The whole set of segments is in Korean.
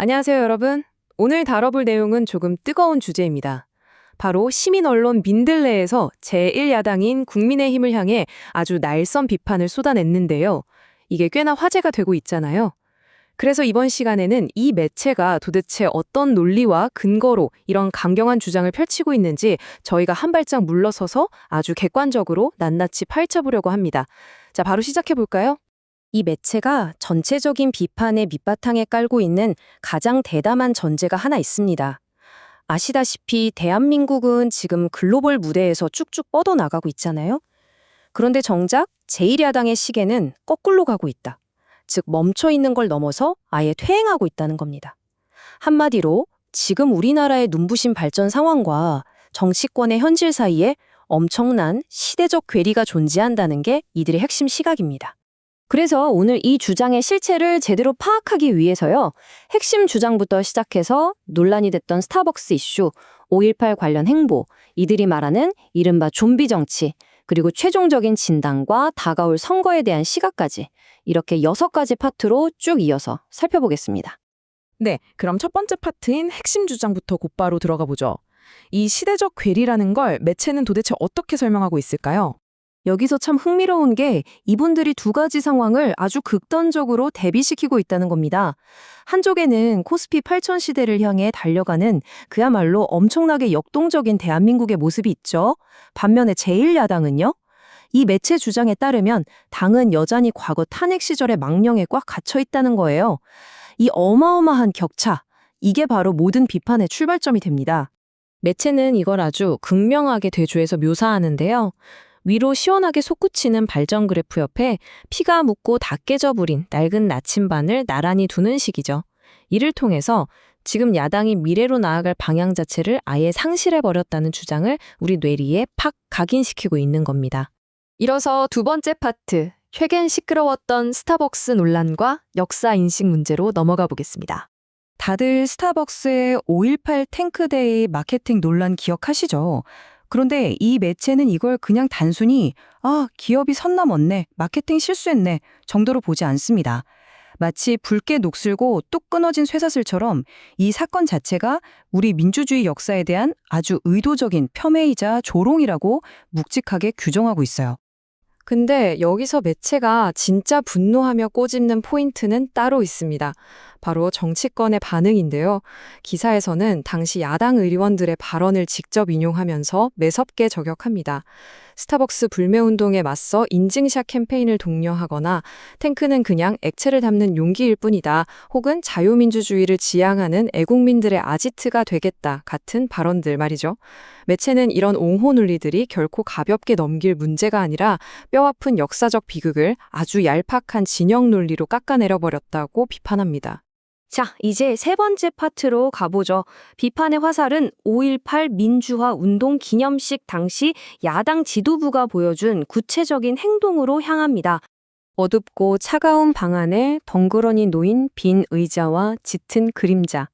안녕하세요, 여러분. 오늘 다뤄볼 내용은 조금 뜨거운 주제입니다. 바로 시민 언론 민들레에서 제1야당인 국민의힘을 향해 아주 날선 비판을 쏟아냈는데요. 이게 꽤나 화제가 되고 있잖아요. 그래서 이번 시간에는 이 매체가 도대체 어떤 논리와 근거로 이런 강경한 주장을 펼치고 있는지 저희가 한 발짝 물러서서 아주 객관적으로 낱낱이 파헤쳐보려고 합니다. 자, 바로 시작해볼까요? 이 매체가 전체적인 비판의 밑바탕에 깔고 있는 가장 대담한 전제가 하나 있습니다. 아시다시피 대한민국은 지금 글로벌 무대에서 쭉쭉 뻗어나가고 있잖아요. 그런데 정작 제1야당의 시계는 거꾸로 가고 있다. 즉 멈춰 있는 걸 넘어서 아예 퇴행하고 있다는 겁니다. 한마디로 지금 우리나라의 눈부신 발전 상황과 정치권의 현실 사이에 엄청난 시대적 괴리가 존재한다는 게 이들의 핵심 시각입니다. 그래서 오늘 이 주장의 실체를 제대로 파악하기 위해서요. 핵심 주장부터 시작해서 논란이 됐던 스타벅스 이슈, 5.18 관련 행보, 이들이 말하는 이른바 좀비 정치, 그리고 최종적인 진단과 다가올 선거에 대한 시각까지 이렇게 6가지 파트로 쭉 이어서 살펴보겠습니다. 네, 그럼 첫 번째 파트인 핵심 주장부터 곧바로 들어가 보죠. 이 시대적 괴리라는 걸 매체는 도대체 어떻게 설명하고 있을까요? 여기서 참 흥미로운 게 이분들이 두 가지 상황을 아주 극단적으로 대비시키고 있다는 겁니다. 한쪽에는 코스피 8000 시대를 향해 달려가는 그야말로 엄청나게 역동적인 대한민국의 모습이 있죠. 반면에 제1야당은요. 이 매체 주장에 따르면 당은 여전히 과거 탄핵 시절의 망령에 꽉 갇혀 있다는 거예요. 이 어마어마한 격차, 이게 바로 모든 비판의 출발점이 됩니다. 매체는 이걸 아주 극명하게 대조해서 묘사하는데요. 위로 시원하게 솟구치는 발전 그래프 옆에 피가 묻고 다 깨져버린 낡은 나침반을 나란히 두는 식이죠. 이를 통해서 지금 야당이 미래로 나아갈 방향 자체를 아예 상실해버렸다는 주장을 우리 뇌리에 팍 각인시키고 있는 겁니다. 이어서 두 번째 파트, 최근 시끄러웠던 스타벅스 논란과 역사 인식 문제로 넘어가 보겠습니다. 다들 스타벅스의 5.18 탱크데이 마케팅 논란 기억하시죠? 그런데 이 매체는 이걸 그냥 단순히 기업이 선 넘었네, 마케팅 실수했네 정도로 보지 않습니다. 마치 붉게 녹슬고 뚝 끊어진 쇠사슬처럼 이 사건 자체가 우리 민주주의 역사에 대한 아주 의도적인 폄훼이자 조롱이라고 묵직하게 규정하고 있어요. 근데 여기서 매체가 진짜 분노하며 꼬집는 포인트는 따로 있습니다. 바로 정치권의 반응인데요. 기사에서는 당시 야당 의원들의 발언을 직접 인용하면서 매섭게 저격합니다. 스타벅스 불매운동에 맞서 인증샷 캠페인을 독려하거나 탱크는 그냥 액체를 담는 용기일 뿐이다. 혹은 자유민주주의를 지향하는 애국민들의 아지트가 되겠다. 같은 발언들 말이죠. 매체는 이런 옹호 논리들이 결코 가볍게 넘길 문제가 아니라 뼈아픈 역사적 비극을 아주 얄팍한 진영 논리로 깎아내려버렸다고 비판합니다. 자, 이제 세 번째 파트로 가보죠. 비판의 화살은 5.18 민주화 운동 기념식 당시 야당 지도부가 보여준 구체적인 행동으로 향합니다. 어둡고 차가운 방 안에 덩그러니 놓인 빈 의자와 짙은 그림자.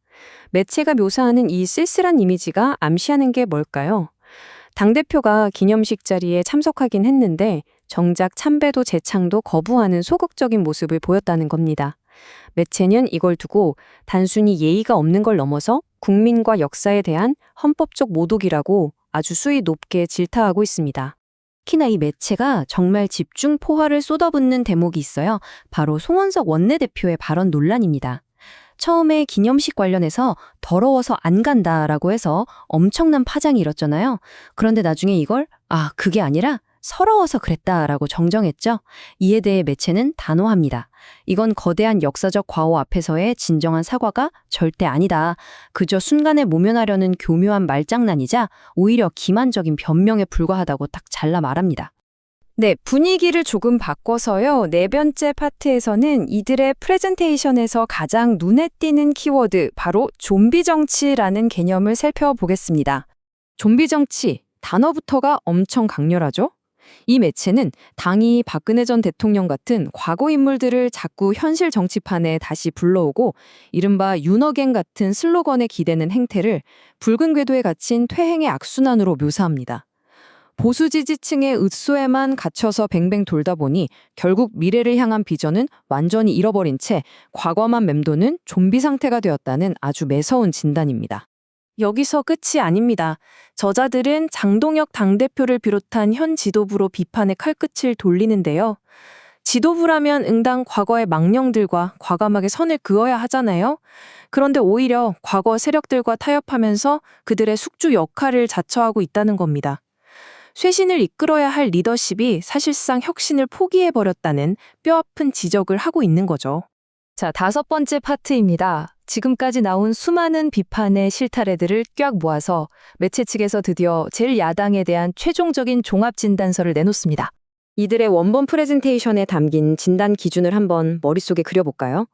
매체가 묘사하는 이 쓸쓸한 이미지가 암시하는 게 뭘까요? 당대표가 기념식 자리에 참석하긴 했는데 정작 참배도 재창도 거부하는 소극적인 모습을 보였다는 겁니다. 매체는 이걸 두고 단순히 예의가 없는 걸 넘어서 국민과 역사에 대한 헌법적 모독이라고 아주 수위 높게 질타하고 있습니다. 특히나 이 매체가 정말 집중 포화를 쏟아붓는 대목이 있어요. 바로 송원석 원내대표의 발언 논란입니다. 처음에 기념식 관련해서 더러워서 안 간다라고 해서 엄청난 파장이 일었잖아요. 그런데 나중에 이걸 그게 아니라 서러워서 그랬다라고 정정했죠. 이에 대해 매체는 단호합니다. 이건 거대한 역사적 과오 앞에서의 진정한 사과가 절대 아니다. 그저 순간에 모면하려는 교묘한 말장난이자 오히려 기만적인 변명에 불과하다고 딱 잘라 말합니다. 네, 분위기를 조금 바꿔서요. 네 번째 파트에서는 이들의 프레젠테이션에서 가장 눈에 띄는 키워드, 바로 좀비 정치라는 개념을 살펴보겠습니다. 좀비 정치, 단어부터가 엄청 강렬하죠? 이 매체는 당이 박근혜 전 대통령 같은 과거 인물들을 자꾸 현실 정치판에 다시 불러오고 이른바 윤어갱 같은 슬로건에 기대는 행태를 붉은 궤도에 갇힌 퇴행의 악순환으로 묘사합니다. 보수 지지층의 읍소에만 갇혀서 뱅뱅 돌다 보니 결국 미래를 향한 비전은 완전히 잃어버린 채 과거만 맴도는 좀비 상태가 되었다는 아주 매서운 진단입니다. 여기서 끝이 아닙니다. 저자들은 장동혁 당대표를 비롯한 현 지도부로 비판의 칼끝을 돌리는데요. 지도부라면 응당 과거의 망령들과 과감하게 선을 그어야 하잖아요. 그런데 오히려 과거 세력들과 타협하면서 그들의 숙주 역할을 자처하고 있다는 겁니다. 쇄신을 이끌어야 할 리더십이 사실상 혁신을 포기해버렸다는 뼈아픈 지적을 하고 있는 거죠. 자, 5번째 파트입니다. 지금까지 나온 수많은 비판의 실타래들을 꽉 모아서 매체 측에서 드디어 제1야당에 대한 최종적인 종합진단서를 내놓습니다. 이들의 원본 프레젠테이션에 담긴 진단 기준을 한번 머릿속에 그려볼까요?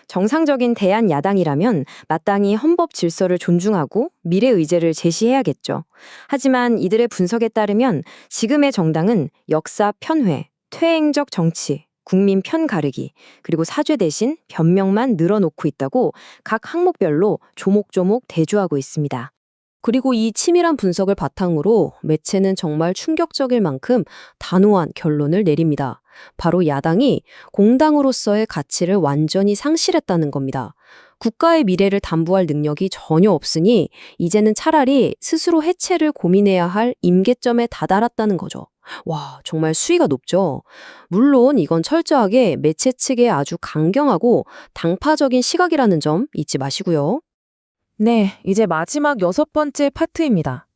정상적인 대한야당이라면 마땅히 헌법 질서를 존중하고 미래 의제를 제시해야겠죠. 하지만 이들의 분석에 따르면 지금의 정당은 역사 편회, 퇴행적 정치, 국민 편 가르기, 그리고 사죄 대신 변명만 늘어놓고 있다고 각 항목별로 조목조목 대조하고 있습니다. 그리고 이 치밀한 분석을 바탕으로 매체는 정말 충격적일 만큼 단호한 결론을 내립니다. 바로 야당이 공당으로서의 가치를 완전히 상실했다는 겁니다. 국가의 미래를 담보할 능력이 전혀 없으니 이제는 차라리 스스로 해체를 고민해야 할 임계점에 다다랐다는 거죠. 와, 정말 수위가 높죠. 물론 이건 철저하게 매체 측의 아주 강경하고 당파적인 시각이라는 점 잊지 마시고요. 네, 이제 마지막 6번째 파트입니다.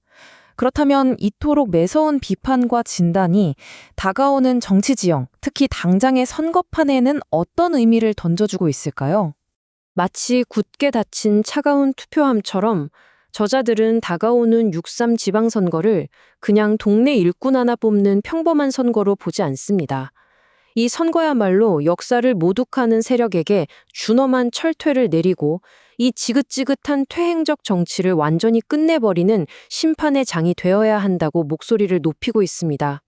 그렇다면 이토록 매서운 비판과 진단이 다가오는 정치 지형, 특히 당장의 선거판에는 어떤 의미를 던져주고 있을까요? 마치 굳게 닫힌 차가운 투표함처럼 저자들은 다가오는 6.3 지방선거를 그냥 동네 일꾼 하나 뽑는 평범한 선거로 보지 않습니다. 이 선거야말로 역사를 모독하는 세력에게 준엄한 철퇴를 내리고 이 지긋지긋한 퇴행적 정치를 완전히 끝내버리는 심판의 장이 되어야 한다고 목소리를 높이고 있습니다.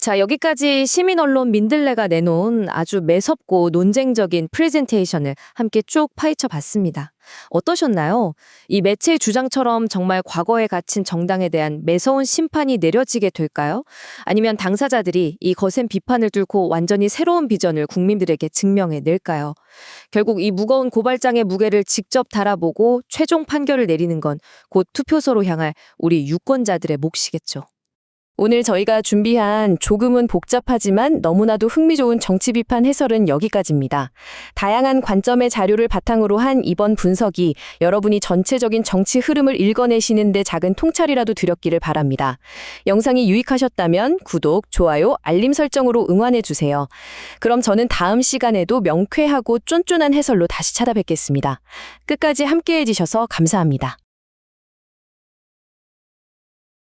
자, 여기까지 시민언론 민들레가 내놓은 아주 매섭고 논쟁적인 프레젠테이션을 함께 쭉 파헤쳐 봤습니다. 어떠셨나요? 이 매체의 주장처럼 정말 과거에 갇힌 정당에 대한 매서운 심판이 내려지게 될까요? 아니면 당사자들이 이 거센 비판을 뚫고 완전히 새로운 비전을 국민들에게 증명해 낼까요? 결국 이 무거운 고발장의 무게를 직접 달아보고 최종 판결을 내리는 건 곧 투표소로 향할 우리 유권자들의 몫이겠죠. 오늘 저희가 준비한 조금은 복잡하지만 너무나도 흥미좋은 정치 비판 해설은 여기까지입니다. 다양한 관점의 자료를 바탕으로 한 이번 분석이 여러분이 전체적인 정치 흐름을 읽어내시는 데 작은 통찰이라도 드렸기를 바랍니다. 영상이 유익하셨다면 구독, 좋아요, 알림 설정으로 응원해주세요. 그럼 저는 다음 시간에도 명쾌하고 쫀쫀한 해설로 다시 찾아뵙겠습니다. 끝까지 함께해 주셔서 감사합니다.